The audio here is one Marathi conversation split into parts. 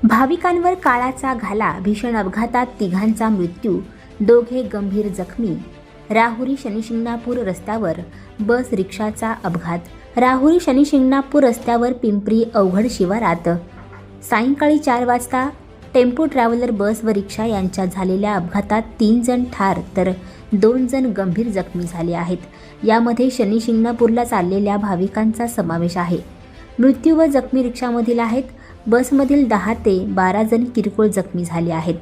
भाविकांवर काळाचा घाला, भीषण अपघातात तिघांचा मृत्यू, दोघे गंभीर जखमी. राहुरी शनिशिंगणापूर रस्त्यावर बस रिक्षाचा अपघात. राहुरी शनिशिंगणापूर रस्त्यावर पिंपरी अवघड शिवारात सायंकाळी 4 वाजता टेम्पो ट्रॅव्हलर बस व रिक्षा यांच्यात झालेल्या अपघातात 3 जण ठार तर 2 जण गंभीर जखमी झाले आहेत. यामध्ये शनिशिंगणापूरला चाललेल्या भाविकांचा समावेश आहे. मृत्यू व जखमी रिक्षामधील आहेत. बसमधील 10 ते 12 जण किरकोळ जखमी झाले आहेत.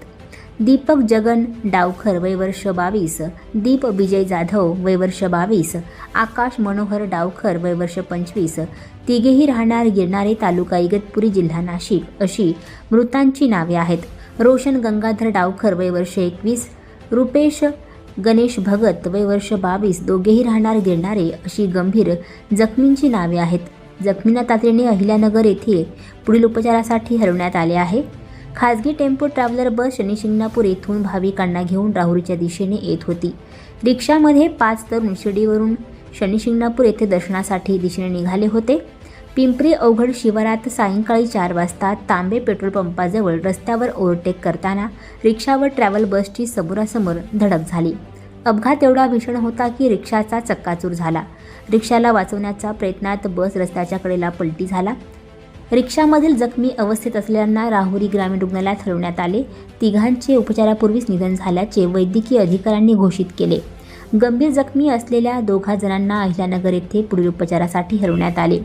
दीपक जगन डावखर वय वर्ष 22, दीप विजय जाधव वय वर्ष 22, आकाश मनोहर डावखर वय वर्ष 25, तिघेही राहणार गिरणारे तालुका इगतपुरी जिल्हा नाशिक अशी मृतांची नावे आहेत. रोशन गंगाधर डावखर वय वर्ष 21, रुपेश गणेश भगत वय वर्ष 22, दोघेही राहणार गिरणारे अशी गंभीर जखमींची नावे आहेत. जखमींना तातडीने अहिल्यानगर येथे पुढील उपचारासाठी हलवण्यात आले आहे. खासगी टेम्पो ट्रॅव्हलर बस शनिशिंगणापूर येथून भाविकांना घेऊन राहुरीच्या दिशेने येत होती. रिक्षामध्ये 5 तरुण शिर्डीवरून शनिशिंगणापूर येथे दर्शनासाठी दिशेने निघाले होते. पिंपरी अवघड शिवारात सायंकाळी 4 वाजता तांबे पेट्रोल पंपाजवळ रस्त्यावर ओव्हरटेक करताना रिक्षा व ट्रॅव्हल बसची समोरासमोर धडक झाली. अपघात एवढा भीषण होता की रिक्षाचा चक्काचूर झाला. रिक्षाला वाचवण्याच्या प्रयत्नात बस रस्त्याच्या कडेला पलटी झाला. रिक्षामधील जखमी अवस्थेत असलेल्यांना राहुरी ग्रामीण रुग्णालयात हलवण्यात आले. तिघांचे उपचारापूर्वीच निधन झाल्याचे वैद्यकीय अधिकाऱ्यांनी घोषित केले. गंभीर जखमी असलेल्या 2 जणांना अहिल्यानगर येथे पुढील उपचारासाठी हलवण्यात आले.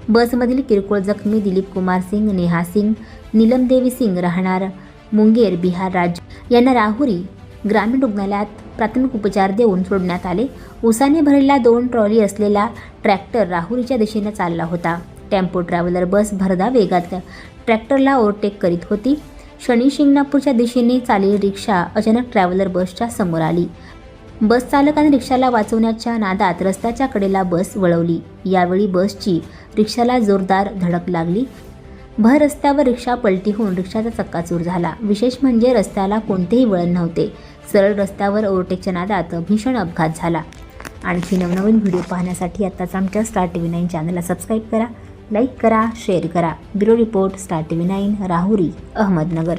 बसमधील किरकोळ जखमी दिलीप कुमार सिंग, नेहा सिंग, नीलमदेवी सिंग राहणार मुंगेर बिहार राज्य यांना राहुरी ग्रामीण रुग्णालयात प्राथमिक उपचार देऊन सोडण्यात आले. उसाने भरलेला 2 ट्रॉली असलेला ट्रॅक्टर राहुरीच्या दिशेने चालला होता. टेम्पो ट्रॅव्हलर बस भरधाव वेगात ट्रॅक्टरला ओव्हरटेक करीत होती. शनिशिंगणापूरच्या दिशेने चाललेली रिक्षा अचानक ट्रॅव्हलर बसच्या समोर आली. बस चालकाने रिक्षाला वाचवण्याच्या नादात रस्त्याच्या कडेला बस वळवली. यावेळी बसची रिक्षाला जोरदार धडक लागली. भर रस्त्यावर रिक्षा पलटी होऊन रिक्षाचा चक्काचूर झाला. विशेष म्हणजे रस्त्याला कोणतेही वळण नव्हते. सरळ रस्त्यावर ओव्हरटेकच्या नादात भीषण अपघात झाला. आणखी नवनवीन व्हिडिओ पाहण्यासाठी आत्ताच आमच्या स्टार TV 9 चॅनलला सबस्क्राईब करा, लाईक करा, शेअर करा. Bureau report, star TV 9, Rahuri, Ahmednagar.